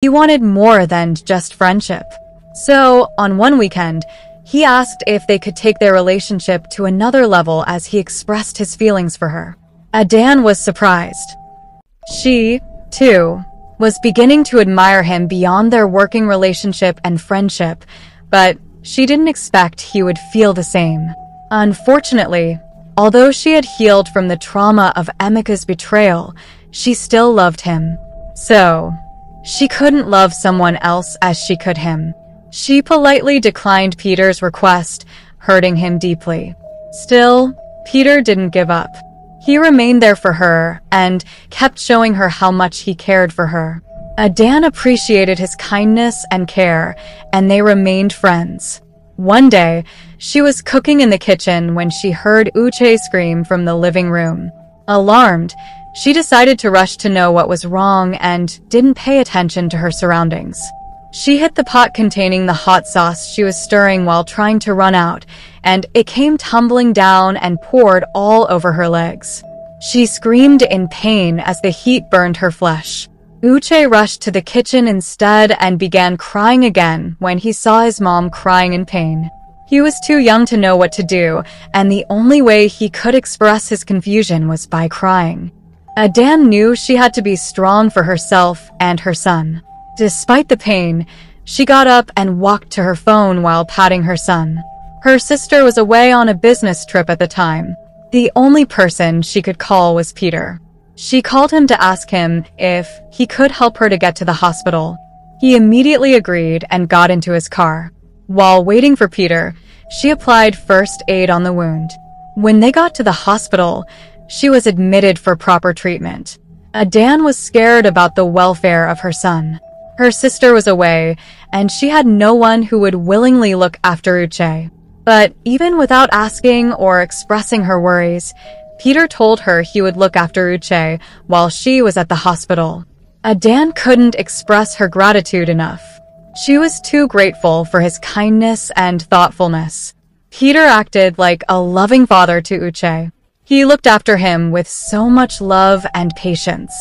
He wanted more than just friendship. So, on one weekend, he asked if they could take their relationship to another level as he expressed his feelings for her. Adanne was surprised. She, too, was beginning to admire him beyond their working relationship and friendship, but she didn't expect he would feel the same. Unfortunately, although she had healed from the trauma of Emeka's betrayal, she still loved him. So, she couldn't love someone else as she could him. She politely declined Peter's request, hurting him deeply. Still, Peter didn't give up. He remained there for her and kept showing her how much he cared for her. Adanne appreciated his kindness and care, and they remained friends. One day, she was cooking in the kitchen when she heard Uche scream from the living room. Alarmed, she decided to rush to know what was wrong and didn't pay attention to her surroundings. She hit the pot containing the hot sauce she was stirring while trying to run out, and it came tumbling down and poured all over her legs. She screamed in pain as the heat burned her flesh. Uche rushed to the kitchen instead and began crying again when he saw his mom crying in pain. He was too young to know what to do, and the only way he could express his confusion was by crying. Adanne knew she had to be strong for herself and her son. Despite the pain, she got up and walked to her phone while patting her son. Her sister was away on a business trip at the time. The only person she could call was Peter. She called him to ask him if he could help her to get to the hospital. He immediately agreed and got into his car. While waiting for Peter, she applied first aid on the wound. When they got to the hospital, she was admitted for proper treatment. Adanne was scared about the welfare of her son. Her sister was away, and she had no one who would willingly look after Uche. But even without asking or expressing her worries, Peter told her he would look after Uche while she was at the hospital. Adanne couldn't express her gratitude enough. She was too grateful for his kindness and thoughtfulness. Peter acted like a loving father to Uche. He looked after him with so much love and patience.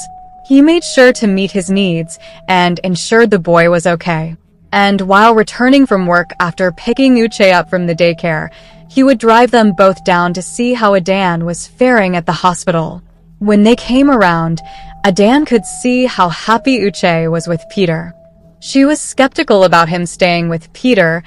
He made sure to meet his needs and ensured the boy was okay. And while returning from work after picking Uche up from the daycare, he would drive them both down to see how Adanne was faring at the hospital. When they came around, Adanne could see how happy Uche was with Peter. She was skeptical about him staying with Peter,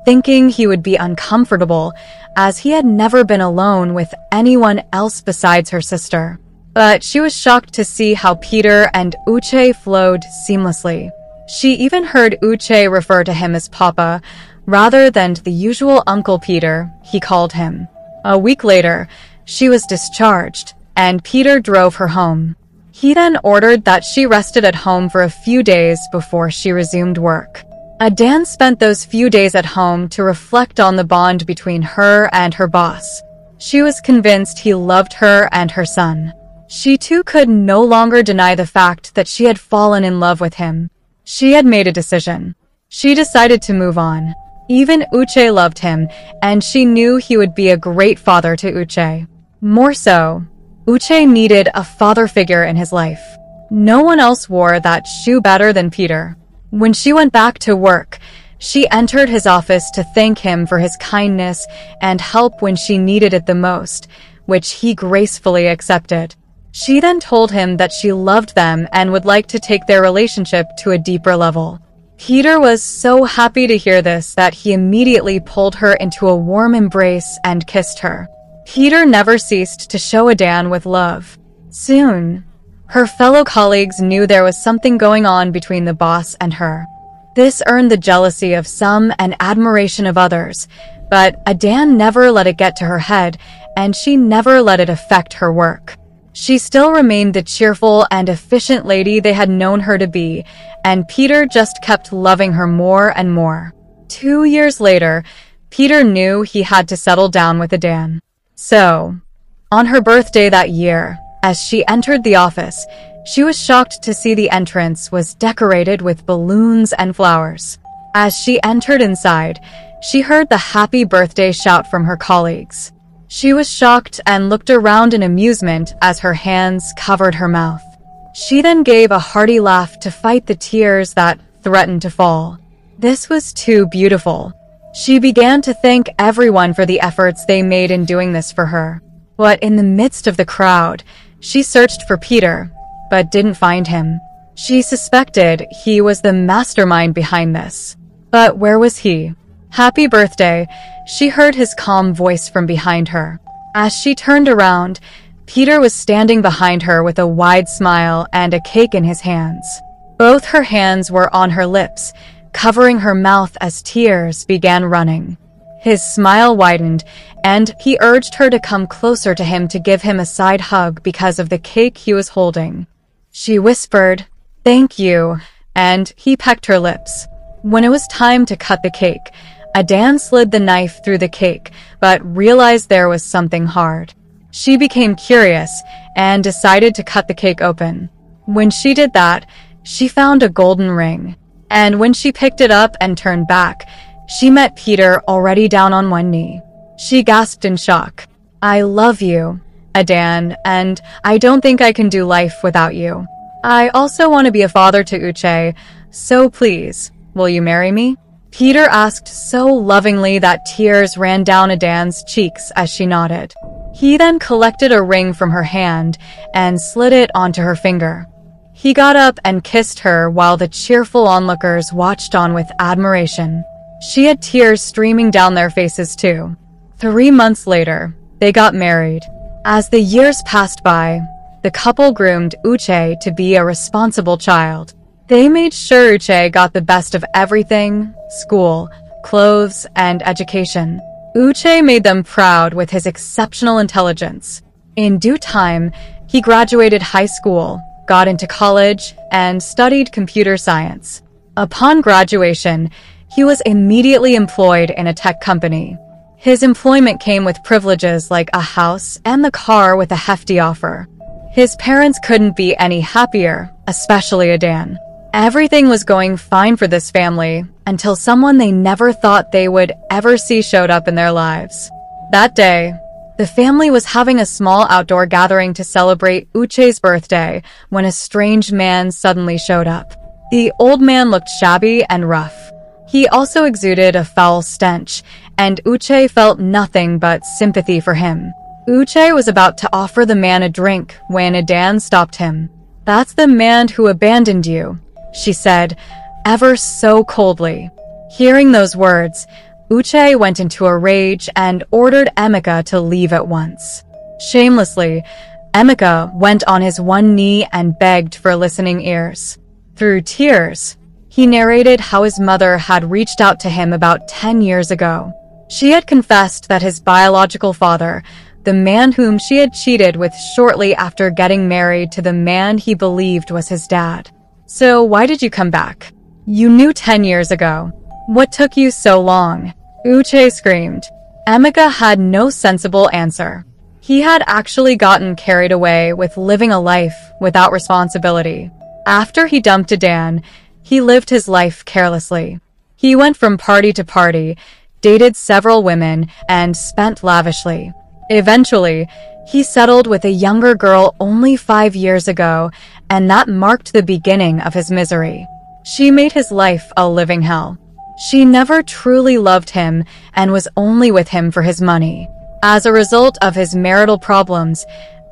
thinking he would be uncomfortable, as he had never been alone with anyone else besides her sister. But she was shocked to see how Peter and Uche flowed seamlessly. She even heard Uche refer to him as Papa, rather than the usual Uncle Peter he called him. A week later, she was discharged, and Peter drove her home. He then ordered that she rested at home for a few days before she resumed work. Adanne spent those few days at home to reflect on the bond between her and her boss. She was convinced he loved her and her son. She too could no longer deny the fact that she had fallen in love with him. She had made a decision. She decided to move on. Even Uche loved him, and she knew he would be a great father to Uche. More so, Uche needed a father figure in his life. No one else wore that shoe better than Peter. When she went back to work, she entered his office to thank him for his kindness and help when she needed it the most, which he gracefully accepted. She then told him that she loved them and would like to take their relationship to a deeper level. Peter was so happy to hear this that he immediately pulled her into a warm embrace and kissed her. Peter never ceased to show Adanne with love. Soon, her fellow colleagues knew there was something going on between the boss and her. This earned the jealousy of some and admiration of others, but Adanne never let it get to her head, and she never let it affect her work. She still remained the cheerful and efficient lady they had known her to be, and Peter just kept loving her more and more. 2 years later, Peter knew he had to settle down with Adanne. So, on her birthday that year, as she entered the office, she was shocked to see the entrance was decorated with balloons and flowers. As she entered inside, she heard the happy birthday shout from her colleagues. She was shocked and looked around in amusement as her hands covered her mouth. She then gave a hearty laugh to fight the tears that threatened to fall. This was too beautiful. She began to thank everyone for the efforts they made in doing this for her. But in the midst of the crowd, she searched for Peter, but didn't find him. She suspected he was the mastermind behind this. But where was he? "Happy birthday," she heard his calm voice from behind her. As she turned around, Peter was standing behind her with a wide smile and a cake in his hands. Both her hands were on her lips, covering her mouth as tears began running. His smile widened, and he urged her to come closer to him to give him a side hug because of the cake he was holding. She whispered, "Thank you," and he pecked her lips. When it was time to cut the cake, Adanne slid the knife through the cake, but realized there was something hard. She became curious and decided to cut the cake open. When she did that, she found a golden ring. And when she picked it up and turned back, she met Peter already down on one knee. She gasped in shock. "I love you, Adanne, and I don't think I can do life without you. I also want to be a father to Uche, so please, will you marry me?" Peter asked so lovingly that tears ran down Adanne's cheeks as she nodded. He then collected a ring from her hand and slid it onto her finger. He got up and kissed her while the cheerful onlookers watched on with admiration. She had tears streaming down their faces too. 3 months later, they got married. As the years passed by, the couple groomed Uche to be a responsible child. They made sure Uche got the best of everything: school, clothes, and education. Uche made them proud with his exceptional intelligence. In due time, he graduated high school, got into college, and studied computer science. Upon graduation, he was immediately employed in a tech company. His employment came with privileges like a house and the car with a hefty offer. His parents couldn't be any happier, especially Adanne. Everything was going fine for this family until someone they never thought they would ever see showed up in their lives. That day, the family was having a small outdoor gathering to celebrate Uche's birthday when a strange man suddenly showed up. The old man looked shabby and rough. He also exuded a foul stench, and Uche felt nothing but sympathy for him. Uche was about to offer the man a drink when Adanne stopped him. "That's the man who abandoned you," she said, ever so coldly. Hearing those words, Uche went into a rage and ordered Emeka to leave at once. Shamelessly, Emeka went on his one knee and begged for listening ears. Through tears, he narrated how his mother had reached out to him about 10 years ago. She had confessed that his biological father, the man whom she had cheated with shortly after getting married to the man he believed was his dad. "So why did you come back? You knew 10 years ago. What took you so long?" Uche screamed. Emeka had no sensible answer. He had actually gotten carried away with living a life without responsibility. After he dumped Adanne, he lived his life carelessly. He went from party to party, dated several women, and spent lavishly. Eventually, he settled with a younger girl only 5 years ago, and that marked the beginning of his misery. She made his life a living hell. She never truly loved him and was only with him for his money. As a result of his marital problems,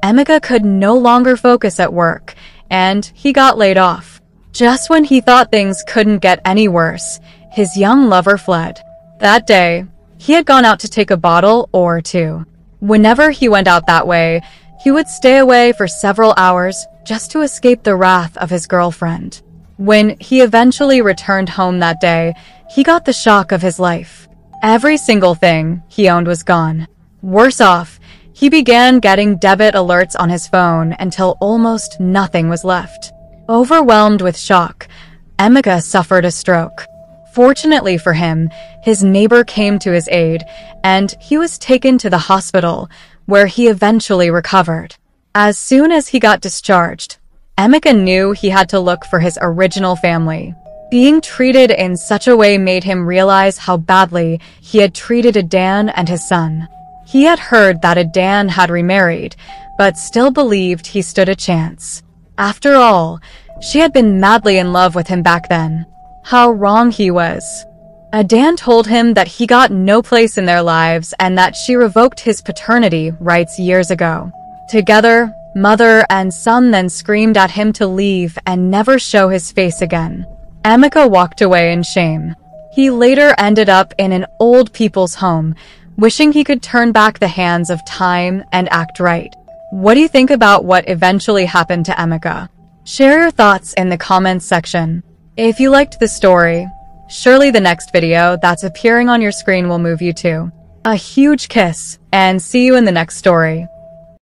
Emeka could no longer focus at work, and he got laid off. Just when he thought things couldn't get any worse, his young lover fled. That day, he had gone out to take a bottle or two. Whenever he went out that way, he would stay away for several hours just to escape the wrath of his girlfriend. When he eventually returned home that day, he got the shock of his life. Every single thing he owned was gone. Worse off, he began getting debit alerts on his phone until almost nothing was left. Overwhelmed with shock, Emeka suffered a stroke. Fortunately for him, his neighbor came to his aid, and he was taken to the hospital, where he eventually recovered. As soon as he got discharged, Emeka knew he had to look for his original family. Being treated in such a way made him realize how badly he had treated Adanne and his son. He had heard that Adanne had remarried, but still believed he stood a chance. After all, she had been madly in love with him back then. How wrong he was. Adanne told him that he got no place in their lives and that she revoked his paternity rights years ago. Together, mother and son then screamed at him to leave and never show his face again. Emeka walked away in shame. He later ended up in an old people's home, wishing he could turn back the hands of time and act right. What do you think about what eventually happened to Emeka? Share your thoughts in the comments section. If you liked the story, surely the next video that's appearing on your screen will move you too. A huge kiss, and see you in the next story.